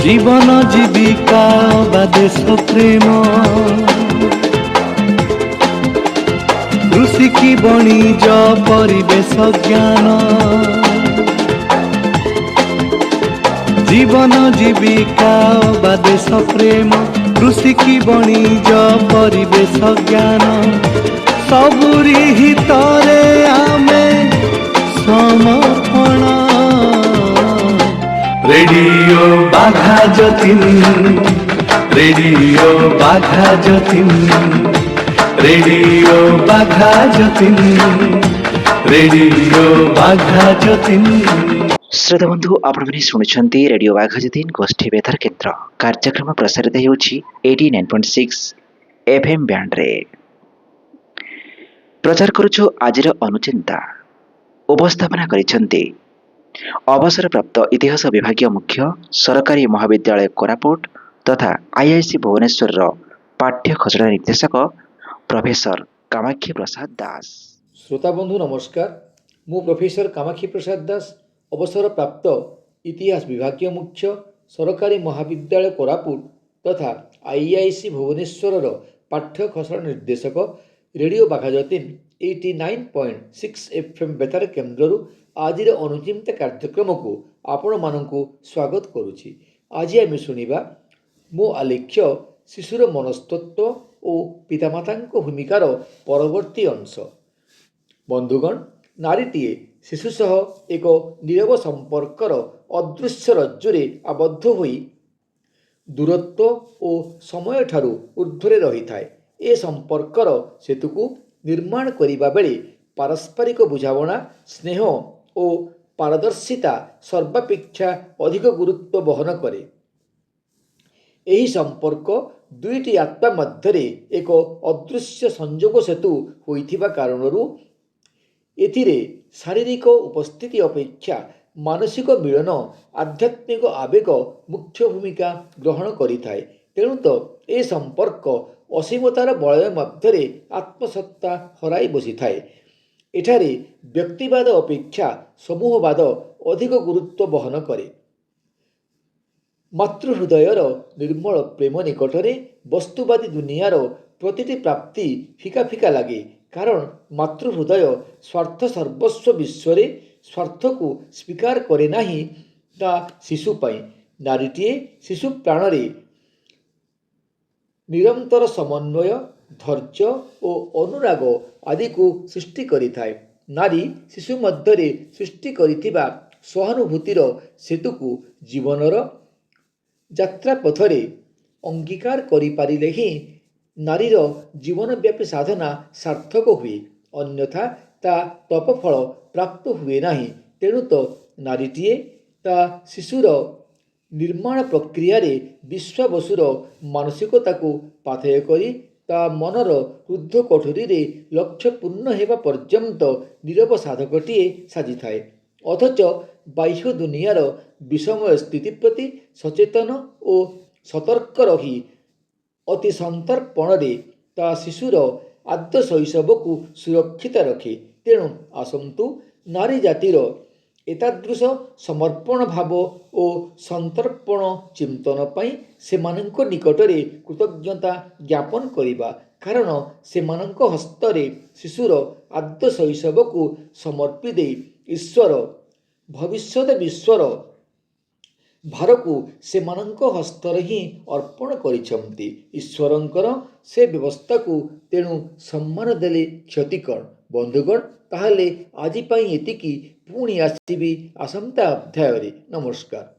জীবন জীবিকা বা দেশ প্রেম, কৃষি কি বণিজ পরিবেশ জ্ঞান, জীবন জীবিকা বা দেশ প্রেম, কৃষি কি বণিজ পরিবেশ জ্ঞান, ସବୁରି ହିତରେ ଆମେ ସମର୍ପଣ। Radio Bagha Jatin, radio Bagha Jatin, radio Bagha Jatin, radio Bagha Jatin. श्रोता बंधु आपने शुणुंट रेडियो बाघाजतीन गोष्ठी बेतार केन्द्र कार्यक्रम प्रसारित होउछि 89.6 एफएम बैंड रे। प्रचार करुछु आजिर अनुचिंता। उपस्थापना करिसेंती अवसर प्राप्त इतिहास विभागीय मुख्य सरकारी महाविद्यालय कोरापुट तथा आईआईसी भुवनेश्वर पाठ्य खसड़ा निर्देशक प्रोफेसर कामाक्षी प्रसाद दास। श्रोता बंधु नमस्कार, मु प्रोफेसर कामाक्षी प्रसाद दास अवसर प्राप्त इतिहास विभागीय मुख्य सरकारी महाविद्यालय कोरापुट तथा आईआईसी भुवनेश्वर पाठ्य खसड़ा निर्देशक रेडियो बाघाजतीन 89.6 एफएम बेतार केन्द्र आज अनुचिंत कार्यक्रम को आपण मानू स्वागत करुछि। आज आम शुणा मो आलेख्य शिशुर मनस्तत्व और पितामाता भूमिकार परवर्ती अंश। बंधुगण, नारीटीए शिशु सह एक नीरव संपर्कर अदृश्य रज्जुरे आबद्ध होई दूरत्व और समय ठारू ऊर्ध्वरे रही थाए। ए संपर्कर सेतु को निर्माण करिबा बेले पारस्परिक बुझावना, स्नेह और पारदर्शिता सर्वापेक्षा अधिक गुरुत्व बहन करे। एही संपर्क दुईटी आत्मा मध्यरे एक अदृश्य संजोग सेतु होइथिबा कारणरू एथिरे शारीरिक उपस्थिति अपेक्षा मानसिक मिलन, आध्यात्मिक आवेग मुख्य भूमिका ग्रहण करिथाए। तेणु तो ए संपर्क असीमतार बलय मध्यरे आत्मसत्ता हराई बसिथाए। एठारे व्यक्तिवाद अपेक्षा समूहवाद अधिक गुरुत्व बहन करे। मातृहृदयर निर्मल प्रेम निकटरे वस्तुवादी दुनियार प्रतिटी प्राप्ति फिका फिका लगे, कारण मातृहृदय स्वार्थ सर्वस्व विश्व स्वार्थ को स्वीकार करे नाही ता शिशु पाई। नारीटीए शिशु प्राणरे निरंतर समन्वय, धैर्य और अनुराग आदि को सृष्टि करिथाए। नारी शिशु मध्यरे सृष्टि करिथिबा सहानुभूतिर सेतु को जीवनर यात्रा पथरे अंगीकार करि पारिले ही नारीर जीवनव्यापी साधना सार्थक हुए, अन्यथा ता तपफल प्राप्त हुए नाही। तेणु तो नारीटीए ता शिशुर निर्माण प्रक्रिया रे विश्वावसुर मानसिकता को पाथेय करी ता मनर रुद्ध कोठरी रे लक्ष्य पूर्ण हेबा पर्यंत नीरव साधकटीए साजिथाए। अथच बाह्य दुनियार विषमय स्थिति प्रति सचेतन और सतर्क रही अति संतर्पण ता शिशुर आद्य शैशव को सुरक्षित रखे। तेणु आसंतु नारी जातिर एतादृश समर्पण भाव और संतर्पण चिंतन पाई सेमानंक निकटरे कृतज्ञता ज्ञापन करिबा, कारण सेमानंक हस्तरे शिशुर आद्य शैशव को समर्पी दे ईश्वर भविष्यत विश्वर भार को सेमानंक हस्तर ही अर्पण करिछंती। ईश्वरंकर से व्यवस्था को तेणु सम्मान देले क्षति कण। बंधुगण, ताहले आजि पाई एतिकी, पुणी आसिबी आसंता अध्याय रे। नमस्कार।